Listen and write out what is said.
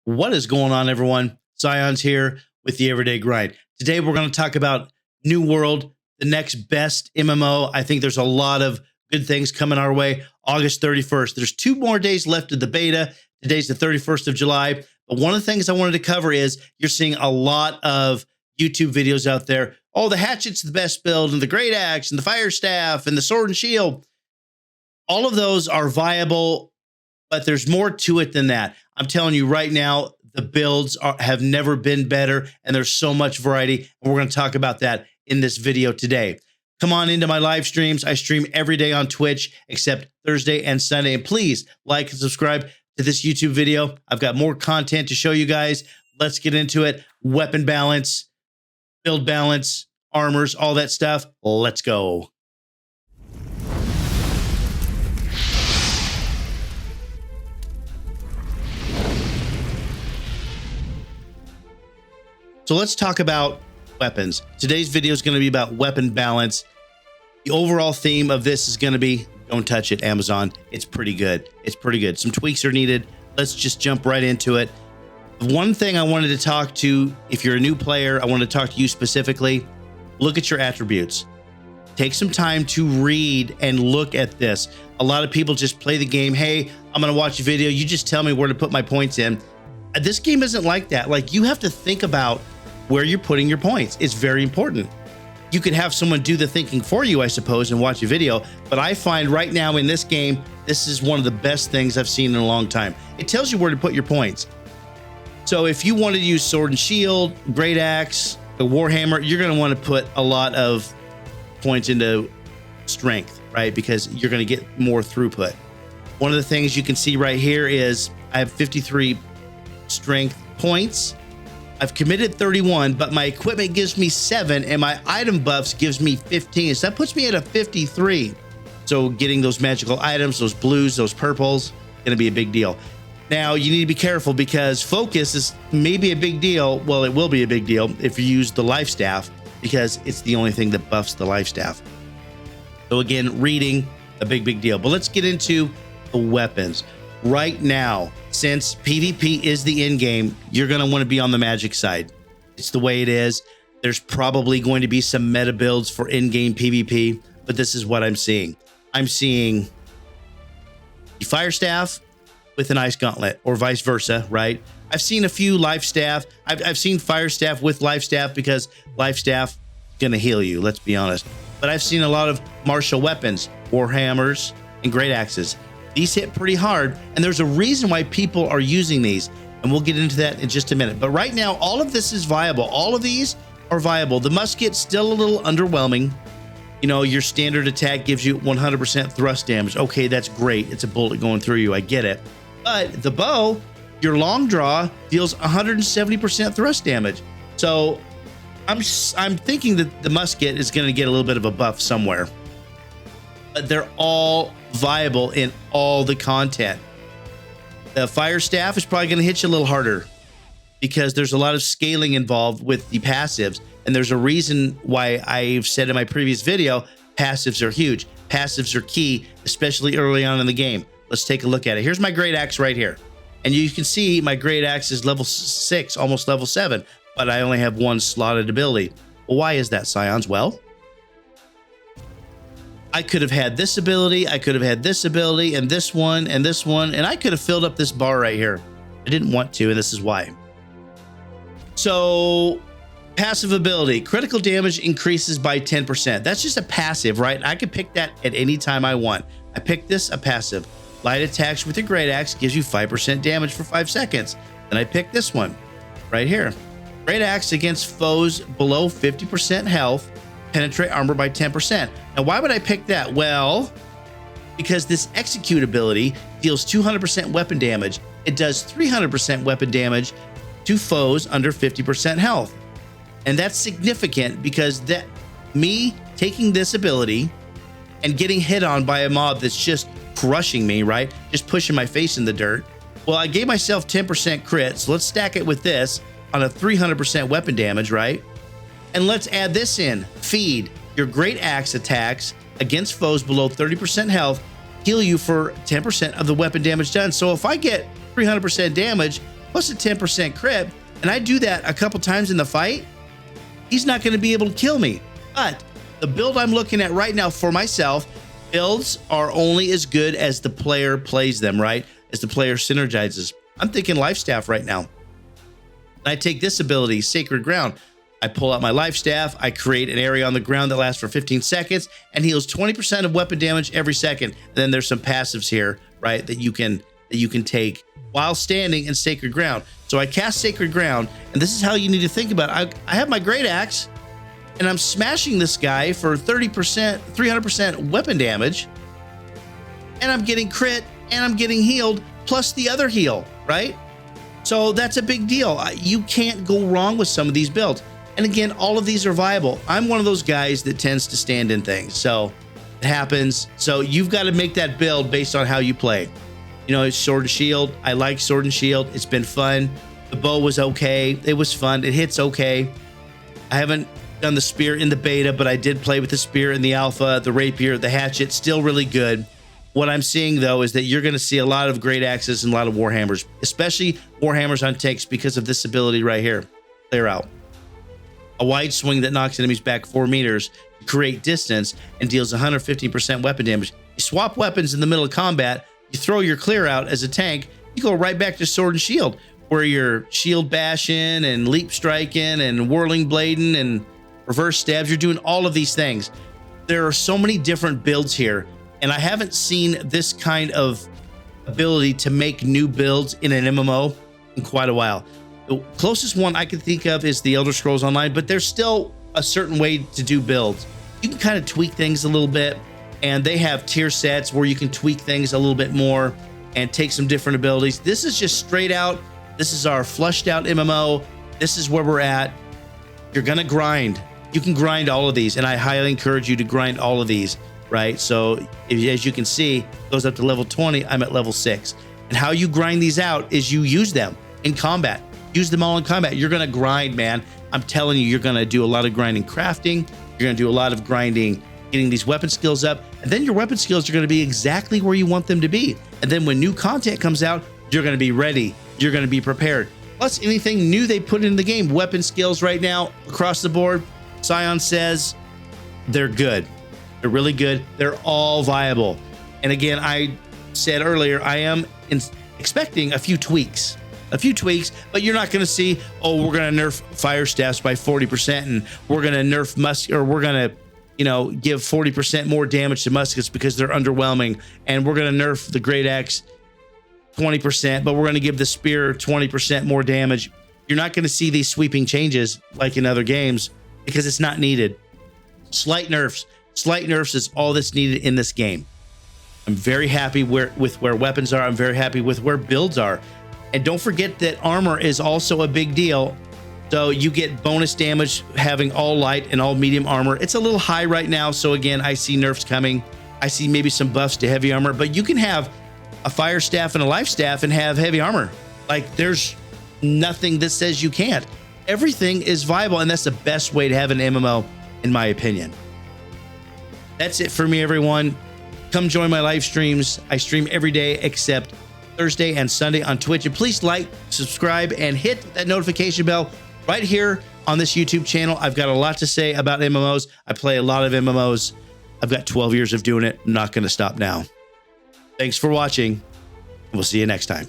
What is going on, everyone? Scions here with the Everyday Grind. Today, we're going to talk about New World, the next best MMO. I think there's a lot of good things coming our way. August 31st. There's 2 more days left of the beta. Today's the 31st of July. But one of the things I wanted to cover is you're seeing a lot of YouTube videos out there. Oh, the hatchet's the best build, and the great axe, and the fire staff, and the sword and shield. All of those are viable, but there's more to it than that. I'm telling you right now, the builds have never been better, and there's so much variety, and we're going to talk about that in this video today. Come on into my live streams. I stream every day on Twitch except Thursday and Sunday, and please like and subscribe to this YouTube video. I've got more content to show you guys. Let's get into it. Weapon balance, build balance, armors, all that stuff. Let's go. So let's talk about weapons. Today's video is going to be about weapon balance. The overall theme of this is going to be, don't touch it, Amazon. It's pretty good. It's pretty good. Some tweaks are needed. Let's just jump right into it. One thing I wanted to talk to, if you're a new player, I want to talk to you specifically. Look at your attributes. Take some time to read and look at this. A lot of people just play the game. Hey, I'm going to watch a video. You just tell me where to put my points in. This game isn't like that. Like, you have to think about where you're putting your points. It's very important. You could have someone do the thinking for you, I suppose, and watch a video. But I find right now in this game, this is one of the best things I've seen in a long time. It tells you where to put your points. So if you want to use sword and shield, great axe, the warhammer, you're going to want to put a lot of points into strength, right? Because you're going to get more throughput. One of the things you can see right here is I have 53 strength points. I've committed 31, but my equipment gives me 7 and my item buffs gives me 15. So that puts me at a 53. So getting those magical items, those blues, those purples, going to be a big deal. Now you need to be careful because focus is maybe a big deal. Well, it will be a big deal if you use the life staff because it's the only thing that buffs the life staff. So again, reading, a big deal. But let's get into the weapons. Right now, since PvP is the end game, you're going to want to be on the magic side. It's the way it is. There's probably going to be some meta builds for in-game PvP, but this is what I'm seeing. I'm seeing the fire staff with an ice gauntlet or vice versa, right? I've seen a few life staff. I've seen fire staff with life staff because life staff is going to heal you, let's be honest. But I've seen a lot of martial weapons, warhammers, and great axes. These hit pretty hard, and there's a reason why people are using these, and we'll get into that in just a minute. But right now, all of this is viable. All of these are viable. The musket's still a little underwhelming. You know, your standard attack gives you 100% thrust damage. Okay, that's great. It's a bullet going through you. I get it. But the bow, your long draw, deals 170% thrust damage. So I'm thinking that the musket is going to get a little bit of a buff somewhere. But they're all viable in all the content. The fire staff is probably going to hit you a little harder because there's a lot of scaling involved with the passives. And there's a reason why I've said in my previous video, passives are huge. Passives are key, especially early on in the game. Let's take a look at it. Here's my great axe right here. And you can see my great axe is level 6, almost level 7, but I only have 1 slotted ability. Well, why is that, Scions? Well, I could have had this ability, I could have had this ability, and this one, and this one, and I could have filled up this bar right here. I didn't want to, and this is why. So, passive ability, critical damage increases by 10%. That's just a passive, right? I could pick that at any time I want. I picked this, a passive. Light attacks with your great axe gives you 5% damage for 5 seconds. Then I picked this one, right here. Great axe against foes below 50% health. Penetrate armor by 10%. Now, why would I pick that? Well, because this execute ability deals 200% weapon damage. It does 300% weapon damage to foes under 50% health. And that's significant because that me taking this ability and getting hit on by a mob that's just crushing me, right? Just pushing my face in the dirt. Well, I gave myself 10% crit, so let's stack it with this on a 300% weapon damage, right? And let's add this in. Feed. Your great axe attacks against foes below 30% health heal you for 10% of the weapon damage done. So if I get 300% damage, plus a 10% crit, and I do that a couple times in the fight, he's not going to be able to kill me. But the build I'm looking at right now for myself, builds are only as good as the player plays them, right? As the player synergizes. I'm thinking Life Staff right now. I take this ability, Sacred Ground. I pull out my Life Staff. I create an area on the ground that lasts for 15 seconds and heals 20% of weapon damage every second. And then there's some passives here, right, that you can take while standing in Sacred Ground. So I cast Sacred Ground, and this is how you need to think about it. I have my Great Axe, and I'm smashing this guy for 30%, 300% weapon damage, and I'm getting crit, and I'm getting healed, plus the other heal, right? So that's a big deal. You can't go wrong with some of these builds. And again, all of these are viable. I'm one of those guys that tends to stand in things, so it happens. So you've got to make that build based on how you play. You know, Sword and Shield. I like Sword and Shield. It's been fun. The bow was okay. It was fun. It hits okay. I haven't done the spear in the beta, but I did play with the spear in the alpha, the rapier, the hatchet, still really good. What I'm seeing though is that you're going to see a lot of Great Axes and a lot of Warhammers, especially Warhammers on tanks because of this ability right here. Clear out. A wide swing that knocks enemies back 4 meters to create distance and deals 115% weapon damage. You swap weapons in the middle of combat, you throw your clear out as a tank, you go right back to Sword and Shield, where you're shield bashing and leap striking and whirling blading and reverse stabs. You're doing all of these things. There are so many different builds here, and I haven't seen this kind of ability to make new builds in an MMO in quite a while. The closest one I can think of is the Elder Scrolls Online, but there's still a certain way to do builds. You can kind of tweak things a little bit, and they have tier sets where you can tweak things a little bit more and take some different abilities. This is just straight out. This is our flushed out MMO. This is where we're at. You're gonna grind. You can grind all of these, and I highly encourage you to grind all of these, right? So as you can see, it goes up to level 20. I'm at level 6. And how you grind these out is you use them in combat. Use them all in combat. You're gonna grind, man. I'm telling you, you're gonna do a lot of grinding crafting. You're gonna do a lot of grinding getting these weapon skills up, and then your weapon skills are gonna be exactly where you want them to be. And then when new content comes out, you're gonna be ready. You're gonna be prepared. Plus anything new they put in the game, weapon skills right now, across the board, Scion says they're good. They're really good. They're all viable. And again, I said earlier, I am expecting a few tweaks, but you're not going to see, oh, we're going to nerf fire staffs by 40% and we're going to nerf or we're going to, you know, give 40% more damage to muskets because they're underwhelming. And we're going to nerf the Great Axe 20%, but we're going to give the spear 20% more damage. You're not going to see these sweeping changes like in other games because it's not needed. Slight nerfs is all that's needed in this game. I'm very happy with where weapons are. I'm very happy with where builds are. And don't forget that armor is also a big deal. So you get bonus damage having all light and all medium armor. It's a little high right now. So again, I see nerfs coming. I see maybe some buffs to heavy armor, but you can have a fire staff and a life staff and have heavy armor. Like there's nothing that says you can't. Everything is viable, and that's the best way to have an MMO, in my opinion. That's it for me, everyone. Come join my live streams. I stream every day except Thursday and Sunday on Twitch. And please like, subscribe, and hit that notification bell right here on this YouTube channel. I've got a lot to say about MMOs. I play a lot of MMOs. I've got 12 years of doing it. I'm not going to stop now. Thanks for watching. We'll see you next time.